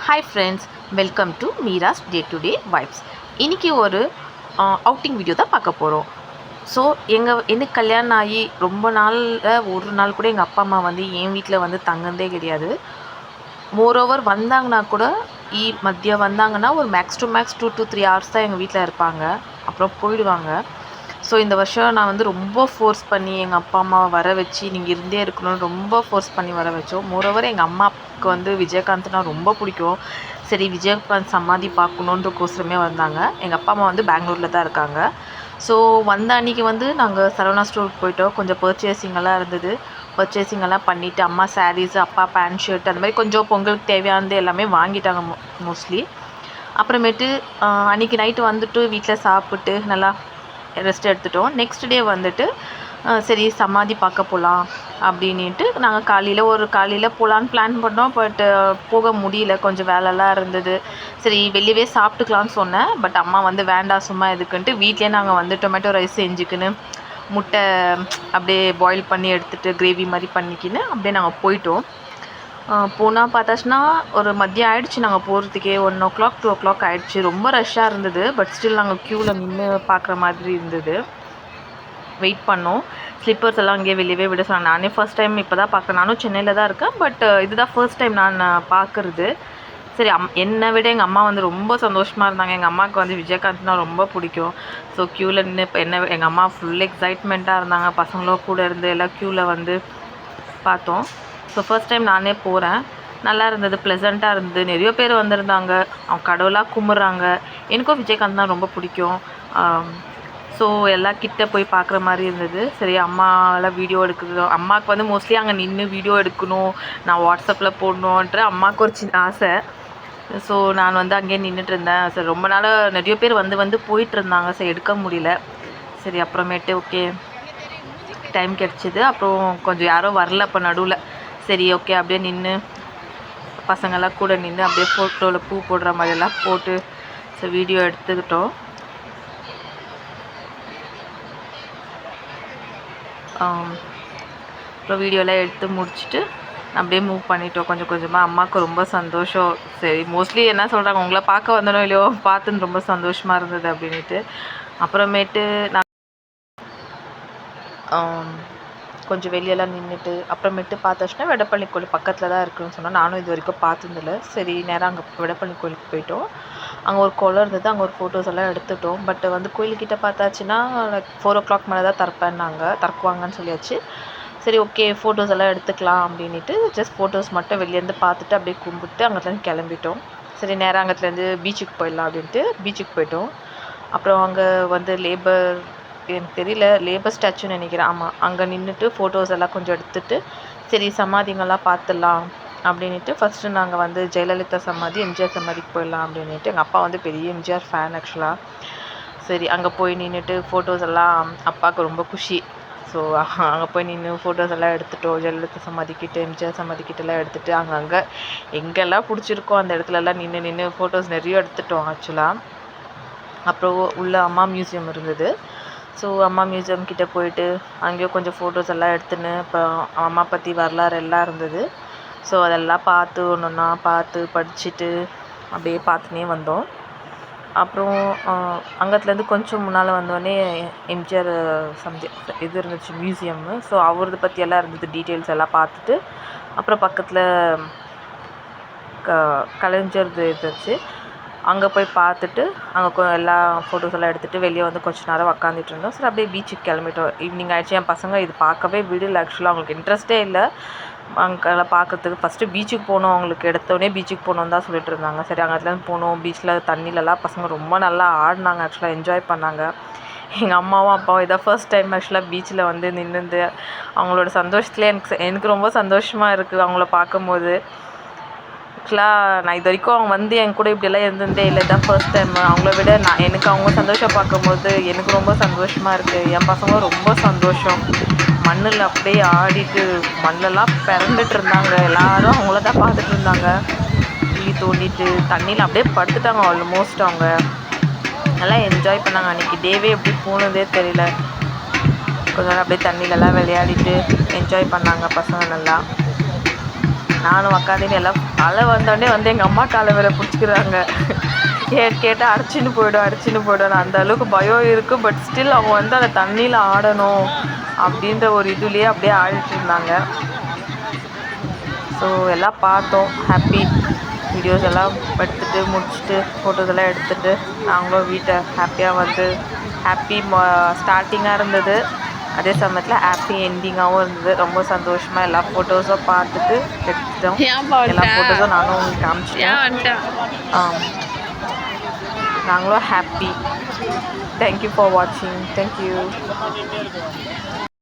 Hi friends, welcome to Meera's day to day vibes. இன்றைக்கி ஒரு outing video தான் பார்க்க போகிறோம். ஸோ எனக்கு கல்யாணம் ஆகி ரொம்ப நாளில் ஒரு நாள் கூட எங்கள் அப்பா அம்மா வந்து என் வீட்டில் வந்து தங்குனதே கிடையாது. மோரோவர் வந்தாங்கன்னா கூட மதியம் வந்தாங்கன்னா ஒரு max to maths 2 to 3 hours தான் எங்கள் வீட்டில் இருப்பாங்க, அப்புறம் போயிடுவாங்க. ஸோ இந்த வருஷம் நான் வந்து ரொம்ப ஃபோர்ஸ் பண்ணி எங்கள் அப்பா அம்மாவை வர வச்சு நீங்கள் இருந்தே இருக்கணும்னு ரொம்ப ஃபோர்ஸ் பண்ணி வர வச்சோம். மோரோவர் எங்கள் அம்மாவுக்கு வந்து விஜயகாந்த்னா ரொம்ப பிடிக்கும். சரி, விஜயகாந்த் சமாதி பார்க்கணுன்றக்கோசரமே வந்தாங்க. எங்கள் அப்பா அம்மா வந்து பெங்களூரில் தான் இருக்காங்க. ஸோ வந்த அன்றைக்கி வந்து நாங்கள் சரவணா ஸ்டோருக்கு போயிட்டோம். கொஞ்சம் பர்ச்சேசிங்கெல்லாம் இருந்தது. பர்ச்சேசிங்கெல்லாம் பண்ணிவிட்டு அம்மா சாரீஸ், அப்பா பேண்ட் ஷர்ட், அந்த மாதிரி கொஞ்சம் பொங்கலுக்கு தேவையானது எல்லாமே வாங்கிட்டாங்க மோஸ்ட்லி. அப்புறமேட்டு அன்றைக்கி நைட்டு வந்துட்டு வீட்டில் சாப்பிட்டு நல்லா ரெஸ்ட் எடுத்துட்டோம். நெக்ஸ்ட் டே வந்துட்டு சரி சமாதி பார்க்க போகலாம் அப்படின்ட்டு நாங்கள் காலையில் போகலான்னு பிளான் பண்ணோம். பட் போக முடியல, கொஞ்சம் வேலைலாம் இருந்தது. சரி வெளியவே சாப்பிட்டுக்கலான்னு சொன்னேன். பட் அம்மா வந்து வேண்டாம் சும்மா எதுக்குன்ட்டு வீட்டிலே நாங்கள் வந்து டொமேட்டோ ரைஸ் செஞ்சுக்கின்னு முட்டை அப்படியே பாயில் பண்ணி எடுத்துகிட்டு கிரேவி மாதிரி பண்ணிக்கின்னு அப்படியே நாங்கள் போயிட்டோம். போனால் பார்த்தாச்சுன்னா ஒரு மதியம் ஆகிடுச்சு. நாங்கள் போகிறதுக்கே 1 o'clock 2 o'clock ஆகிடுச்சு. ரொம்ப ரஷ்ஷாக இருந்தது. பட் ஸ்டில் நாங்கள் க்யூவில் நின்று பார்க்குற மாதிரி இருந்தது. வெயிட் பண்ணோம். ஸ்லிப்பர்ஸ் எல்லாம் அங்கேயே வெளியவே விட சொன்னாங்க. நானே ஃபர்ஸ்ட் டைம் இப்போ தான் பார்க்குறேன். நானும் சென்னையில் தான் இருக்கேன். பட் இதுதான் ஃபர்ஸ்ட் டைம் நான் பார்க்குறது. சரி, என்னை விட எங்கள் அம்மா வந்து ரொம்ப சந்தோஷமாக இருந்தாங்க. எங்கள் அம்மாவுக்கு வந்து விஜயகாந்த்னா ரொம்ப பிடிக்கும். ஸோ க்யூவில் நின்று இப்போ எங்கள் அம்மா ஃபுல் எக்ஸைட்மெண்ட்டாக இருந்தாங்க. பசங்களோ கூட இருந்து எல்லாம் க்யூவில் வந்து பார்த்தோம். ஸோ ஃபர்ஸ்ட் டைம் நானே போகிறேன். நல்லா இருந்தது, ப்ளசண்ட்டாக இருந்தது. நிறைய பேர் வந்திருந்தாங்க. அவங்க கடவுளாக கும்பிட்றாங்க. எனக்கும் விஜயகாந்த்னா ரொம்ப பிடிக்கும். ஸோ எல்லாம் கிட்ட போய் பார்க்குற மாதிரி இருந்தது. சரி, அம்மாவெல்லாம் வீடியோ எடுக்குது. அம்மாவுக்கு வந்து மோஸ்ட்லி அங்கே நின்று வீடியோ எடுக்கணும், நான் வாட்ஸ்அப்பில் போடணுன்ற அம்மாவுக்கு ஒரு சின்ன ஆசை. ஸோ நான் வந்து அங்கேயே நின்றுட்டு இருந்தேன். சரி, ரொம்ப நாள் நிறைய பேர் வந்து போயிட்டு இருந்தாங்க. சரி, எடுக்க முடியல. சரி, அப்புறமேட்டு ஓகே டைம் கிடச்சிது. அப்புறம் கொஞ்சம் யாரோ வரல அப்போ நடுவில். சரி ஓகே அப்படியே நின்று பசங்கள்லாம் கூட நின்று அப்படியே ஃபோட்டோவில் பூ போடுற மாதிரியெல்லாம் போட்டு சரி வீடியோ எடுத்துக்கிட்டோம். அப்புறம் வீடியோலாம் எடுத்து முடிச்சுட்டு அப்படியே மூவ் பண்ணிட்டோம் கொஞ்சம் கொஞ்சமாக. அம்மாவுக்கு ரொம்ப சந்தோஷம். சரி, மோஸ்ட்லி என்ன சொல்கிறாங்க, உங்களை பார்க்க வந்தனோ இல்லையோ பார்த்துன்னு ரொம்ப சந்தோஷமாக இருந்தது அப்படின்ட்டு. அப்புறமேட்டு நான் கொஞ்சம் வெளியெல்லாம் நின்றுட்டு அப்புறமேட்டு பார்த்தாச்சுன்னா வெடப்பள்ளி கோயில் பக்கத்தில் தான் இருக்குதுன்னு சொன்னால், நானும் இது வரைக்கும் பார்த்ததில்ல. சரி, நேராக அங்கே வெடப்பள்ளி கோயிலுக்கு போயிட்டோம். அங்கே ஒரு குளம் இருந்தது. அங்கே ஒரு ஃபோட்டோஸ் எல்லாம் எடுத்துட்டோம். பட் வந்து கோயில்கிட்ட பார்த்தாச்சுன்னா லைக் 4 o'clock மேலே தான் திறக்குவாங்கன்னு சொல்லியாச்சு. சரி ஓகே, ஃபோட்டோஸ் எல்லாம் எடுத்துக்கலாம் அப்படின்ட்டு ஜஸ்ட் ஃபோட்டோஸ் மட்டும் வெளியேருந்து பார்த்துட்டு அப்படியே கும்பிட்டு அங்கேருந்து கிளம்பிட்டோம். சரி, நேராக அங்கேருந்து பீச்சுக்கு போயிடலாம் அப்படின்ட்டு பீச்சுக்கு போயிட்டோம். அப்புறம் அங்கே வந்து எனக்கு தெரியல, லேபர் ஸ்டாச்சுன்னு நினைக்கிறேன். ஆமாம், அங்கே நின்றுட்டு ஃபோட்டோஸ் எல்லாம் கொஞ்சம் எடுத்துகிட்டு சரி சமாதிங்கெல்லாம் பார்த்துடலாம் அப்படின்ட்டு ஃபஸ்ட்டு நாங்கள் வந்து ஜெயலலிதா சமாதி, எம்ஜிஆர் சமாதிக்கு போயிடலாம் அப்படின்ட்டு. எங்கள் அப்பா வந்து பெரிய எம்ஜிஆர் ஃபேன் ஆக்சுவலாக. சரி, அங்கே போய் நின்றுட்டு ஃபோட்டோஸ் எல்லாம் அப்பாவுக்கு ரொம்ப குஷி. ஸோ அங்கே போய் நின்று ஃபோட்டோஸ் எல்லாம் எடுத்துட்டோம். ஜெயலலிதா சமாதிக்கிட்ட, எம்ஜிஆர் சமாதிக்கிட்டலாம் எடுத்துகிட்டு அங்கங்கே எங்கெல்லாம் பிடிச்சிருக்கோ அந்த இடத்துலலாம் நின்று ஃபோட்டோஸ் நிறைய எடுத்துட்டோம் ஆக்சுவலாக. அப்புறம் உள்ள அம்மா மியூசியம் இருந்தது. ஸோ அம்மா மியூசியம் கிட்டே போயிட்டு அங்கேயும் கொஞ்சம் ஃபோட்டோஸ் எல்லாம் எடுத்துன்னு அப்புறம் அம்மா பற்றி வரலாறு எல்லாம் இருந்தது. ஸோ அதெல்லாம் பார்த்து ஒன்று ஒன்றா பார்த்து படிச்சுட்டு அப்படியே பார்த்துனே வந்தோம். அப்புறம் அங்கத்துலேருந்து கொஞ்சம் முன்னால் வந்தோடனே எம்ஜிஆர் இது இருந்துச்சு மியூசியம்மு. ஸோ அவரது பற்றி எல்லாம் இருந்தது, டீட்டெயில்ஸ் எல்லாம் பார்த்துட்டு அப்புறம் பக்கத்தில் கலைஞர் இருந்துச்சு. அங்கே போய் பார்த்துட்டு அங்கே எல்லா ஃபோட்டோஸ் எல்லாம் எடுத்துகிட்டு வெளியே வந்து கொஞ்சம் நேரம் உக்காந்துட்டு இருந்தோம். சரி, அப்படியே பீச்சுக்கு கிளம்பிட்டோம். ஈவினிங் ஆகிடுச்சு. என் பசங்க இது பார்க்கவே விடல ஆக்சுவலாக. அவங்களுக்கு இன்ட்ரெஸ்ட்டே இல்லை அங்கெல்லாம் பார்க்கறதுக்கு. ஃபஸ்ட்டு பீச்சுக்கு போகணும், அவங்களுக்கு எடுத்தோடனே பீச்சுக்கு போகணுன்னு தான் சொல்லிட்டு இருந்தாங்க. சரி, அங்கேருந்து போகணும். பீச்சில் தண்ணியிலலாம் பசங்க ரொம்ப நல்லா ஆடினாங்க ஆக்சுவலாக, என்ஜாய் பண்ணாங்க. எங்கள் அம்மாவும் அப்பாவும் இதான் ஃபர்ஸ்ட் டைம் ஆக்சுவலாக பீச்சில் வந்து நின்று அவங்களோட சந்தோஷத்துலேயே எனக்கு ரொம்ப சந்தோஷமாக இருக்குது அவங்கள பார்க்கும்போது. ஆக்சுவலாக நான் இது வரைக்கும் அவங்க வந்து என் கூட இப்படியெல்லாம் இருந்ததே இல்லை. தான் ஃபர்ஸ்ட் டைம். அவங்கள விட எனக்கு அவங்க சந்தோஷம் பார்க்கும்போது எனக்கு ரொம்ப சந்தோஷமாக இருக்குது. என் பசங்களும் ரொம்ப சந்தோஷம். மண்ணில் அப்படியே ஆடிட்டு மண்ணெல்லாம் பிறண்டுட்டு இருந்தாங்க. எல்லோரும் அவங்கள தான் பார்த்துட்டு இருந்தாங்க. குழி தோண்டிட்டு தண்ணியில் அப்படியே படுத்துட்டாங்க ஆல்மோஸ்ட். அவங்க நல்லா என்ஜாய் பண்ணாங்க. அன்றைக்கி டேவே எப்படி போனதே தெரியல. கொஞ்ச நேரம் அப்படியே தண்ணியிலலாம் விளையாடிட்டு என்ஜாய் பண்ணாங்க பசங்க நல்லா. நானும் உக்காந்துன்னு எல்லாம் அலை வந்தோடனே வந்து எங்கள் அம்மா காலை வேற பிடிச்சிக்கிறாங்க. கேட்டால் அடிச்சுன்னு போய்டும். அந்த அளவுக்கு பயம் இருக்குது. பட் ஸ்டில் அவங்க வந்து அந்த தண்ணியில் ஆடணும் அப்படின்ற ஒரு இதுலேயே அப்படியே ஆடிட்டு இருந்தாங்க. ஸோ எல்லாம் பார்த்தோம். ஹாப்பி வீடியோஸ் எல்லாம் எடுத்துகிட்டு முடிச்சுட்டு ஃபோட்டோஸ் எல்லாம் எடுத்துகிட்டு நாங்களும் வீட்டை ஹாப்பியாக வந்து ஹாப்பி ஸ்டார்டிங்காக இருந்தது. அதே சமயத்தில் ஹாப்பி எண்டிங்காகவும் இருந்தது. ரொம்ப சந்தோஷமாக எல்லா ஃபோட்டோஸும் பார்த்துட்டு எடுத்துட்டோம். எல்லா ஃபோட்டோஸும் நானும் உங்களுக்கு காமிச்சிட்டேன். நாங்களும் ஹாப்பி. தேங்க்யூ ஃபார் வாட்சிங். தேங்க்யூ.